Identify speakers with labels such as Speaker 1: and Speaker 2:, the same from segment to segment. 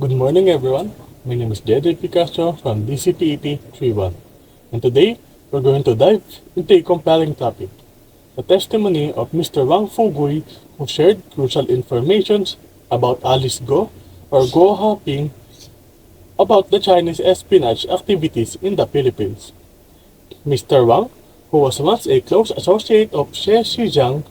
Speaker 1: Good morning, everyone. My name is Jedi Castro from DCPET 31, and today we're going to dive into a compelling topic: the testimony of Mr. Wang Fugui, who shared crucial information about Alice Go, or Go Haping, about the Chinese espionage activities in the Philippines. Mr. Wang, who was once a close associate of Xie Zhejiang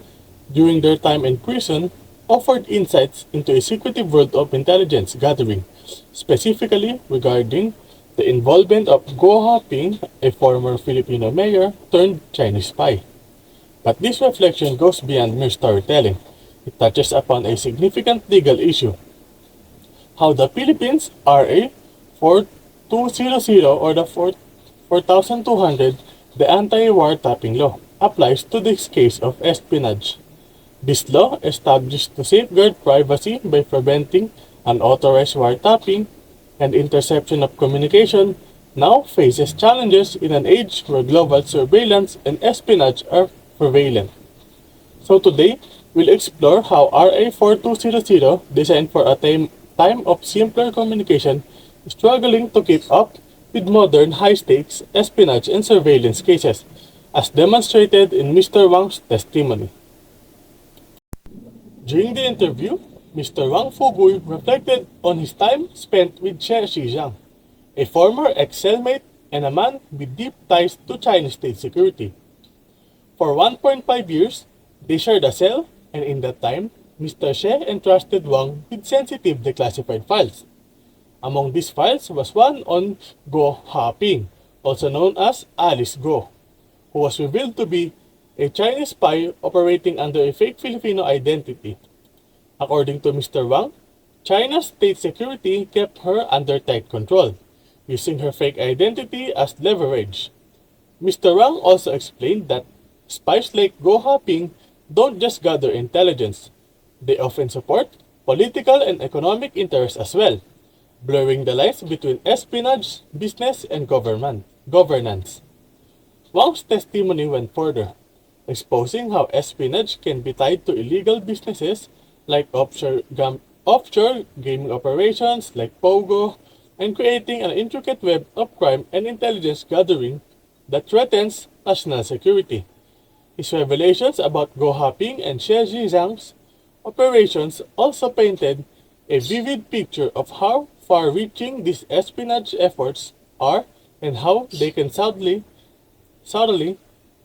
Speaker 1: during their time in prison, offered insights into a secretive world of intelligence gathering, specifically regarding the involvement of Guo Haping, a former Filipino mayor turned Chinese spy. But this reflection goes beyond mere storytelling. It touches upon a significant legal issue: how the Philippines RA 4200, or the 4200, the anti-war tapping law, applies to this case of espionage. This law, established to safeguard privacy by preventing unauthorized wiretapping and interception of communication, now faces challenges in an age where global surveillance and espionage are prevalent. So today, we'll explore how RA 4200, designed for a time of simpler communication, is struggling to keep up with modern high-stakes espionage and surveillance cases, as demonstrated in Mr. Wang's testimony. During the interview, Mr. Wang Fugui reflected on his time spent with Xie Zhejiang, a former ex-cellmate and a man with deep ties to Chinese state security. For 1.5 years, they shared a cell, and in that time, Mr. Xie entrusted Wang with sensitive declassified files. Among these files was one on Go Haping, also known as Alice Go, who was revealed to be a Chinese spy operating under a fake Filipino identity. According to Mr. Wang, China's state security kept her under tight control, using her fake identity as leverage. Mr. Wang also explained that spies like Go Haping don't just gather intelligence, they often support political and economic interests as well, blurring the lines between espionage, business, and governance. Wang's testimony went further, exposing how espionage can be tied to illegal businesses like offshore gaming operations like Pogo, and creating an intricate web of crime and intelligence gathering that threatens national security. His revelations about Go Haping and Xie Zhejiang's operations also painted a vivid picture of how far-reaching these espionage efforts are and how they can subtly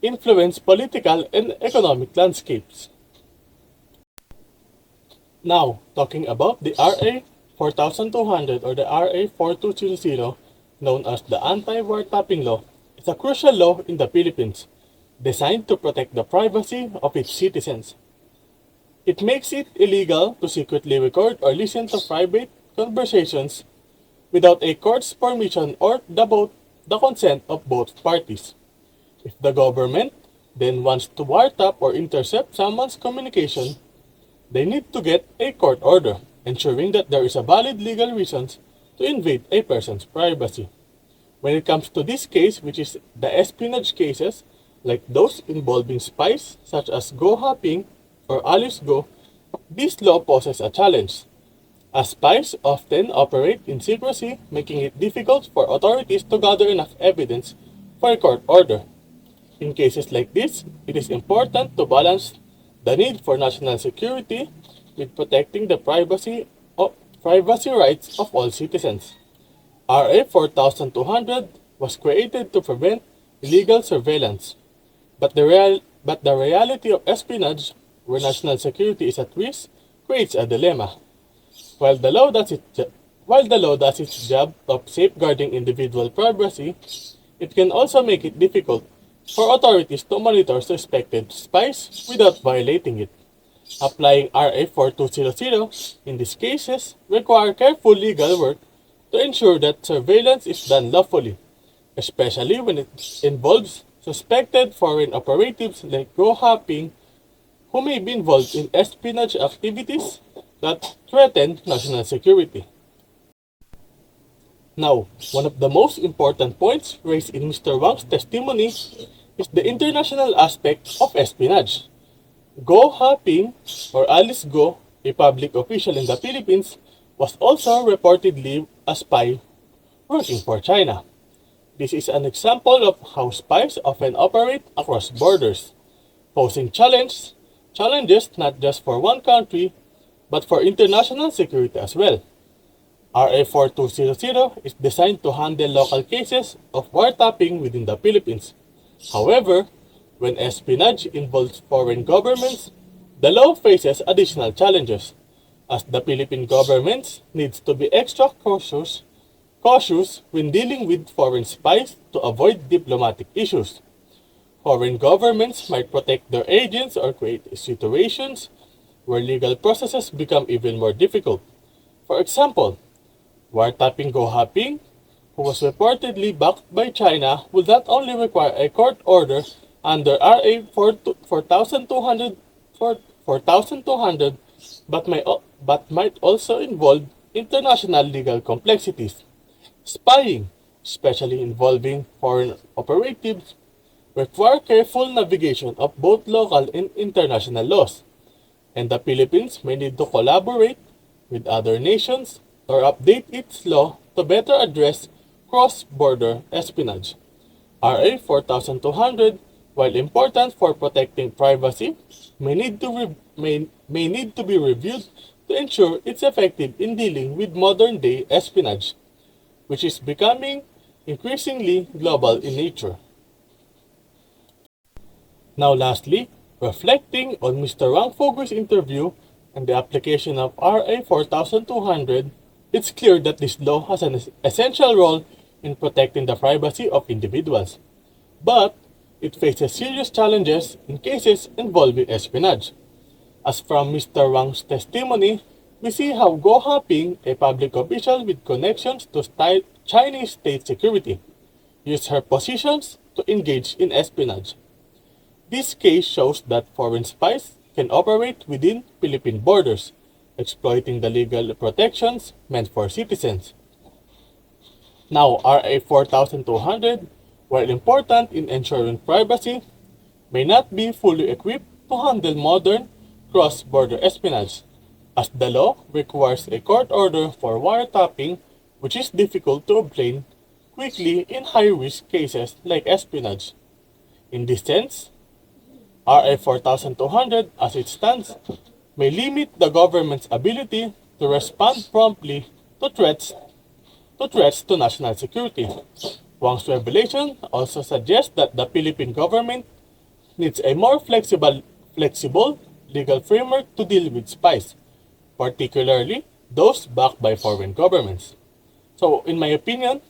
Speaker 1: influence political and economic landscapes. Now, talking about the RA 4200, or the RA 4200, known as the Anti-War Tapping Law, is a crucial law in the Philippines, designed to protect the privacy of its citizens. It makes it illegal to secretly record or listen to private conversations without a court's permission or the consent of both parties. If the government then wants to wiretap or intercept someone's communication, they need to get a court order, ensuring that there is a valid legal reason to invade a person's privacy. When it comes to this case, which is the espionage cases, like those involving spies such as Go Haping or Alice Go, this law poses a challenge, as spies often operate in secrecy, making it difficult for authorities to gather enough evidence for a court order. In cases like this, it is important to balance the need for national security with protecting the privacy rights of all citizens. RA 4200 was created to prevent illegal surveillance, but the reality of espionage, where national security is at risk, creates a dilemma. While the law does its job of safeguarding individual privacy, it can also make it difficult for authorities to monitor suspected spies without violating it. Applying RA 4200 in these cases require careful legal work to ensure that surveillance is done lawfully, especially when it involves suspected foreign operatives like Go Haping, who may be involved in espionage activities that threaten national security. Now, one of the most important points raised in Mr. Wang's testimony is the international aspect of espionage. Go Haping, or Alice Go, a public official in the Philippines, was also reportedly a spy working for China. This is an example of how spies often operate across borders, posing challenges not just for one country, but for international security as well. RA 4200 is designed to handle local cases of wiretapping within the Philippines. However, when espionage involves foreign governments, the law faces additional challenges, as the Philippine government needs to be extra cautious when dealing with foreign spies to avoid diplomatic issues. Foreign governments might protect their agents or create situations where legal processes become even more difficult. For example, wiretapping Go Haping, who was reportedly backed by China, would not only require a court order under RA 4200, but might also involve international legal complexities. Spying, especially involving foreign operatives, require careful navigation of both local and international laws, and the Philippines may need to collaborate with other nations or update its law to better address cross-border espionage. RA 4200, while important for protecting privacy, may need to be reviewed to ensure it's effective in dealing with modern-day espionage, which is becoming increasingly global in nature. Now lastly, reflecting on Mr. Wang Fogu's interview and the application of RA 4200, it's clear that this law has an essential role in protecting the privacy of individuals. But it faces serious challenges in cases involving espionage. As from Mr. Wang's testimony, we see how Go Haping, a public official with connections to Chinese state security, used her positions to engage in espionage. This case shows that foreign spies can operate within Philippine borders, exploiting the legal protections meant for citizens. Now, RA 4200, while important in ensuring privacy, may not be fully equipped to handle modern cross-border espionage, as the law requires a court order for wiretapping, which is difficult to obtain quickly in high-risk cases like espionage. In this sense, RA 4200, as it stands, may limit the government's ability to respond promptly to threats to national security. Wang's revelation also suggests that the Philippine government needs a more flexible legal framework to deal with spies, particularly those backed by foreign governments. So, in my opinion,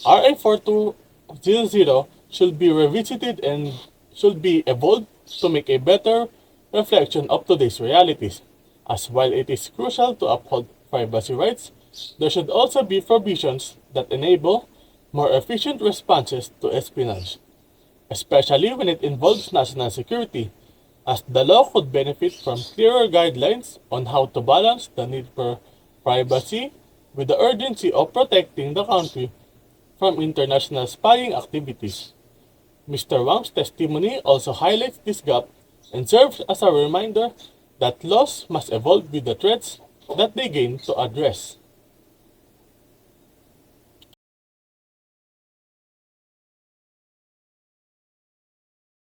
Speaker 1: RA 4200 should be revisited and should be evolved to make a better reflection of today's realities, as while it is crucial to uphold privacy rights, there should also be provisions that enable more efficient responses to espionage, especially when it involves national security, as the law could benefit from clearer guidelines on how to balance the need for privacy with the urgency of protecting the country from international spying activities. Mr. Wang's testimony also highlights this gap and serves as a reminder that laws must evolve with the threats that they gain to address.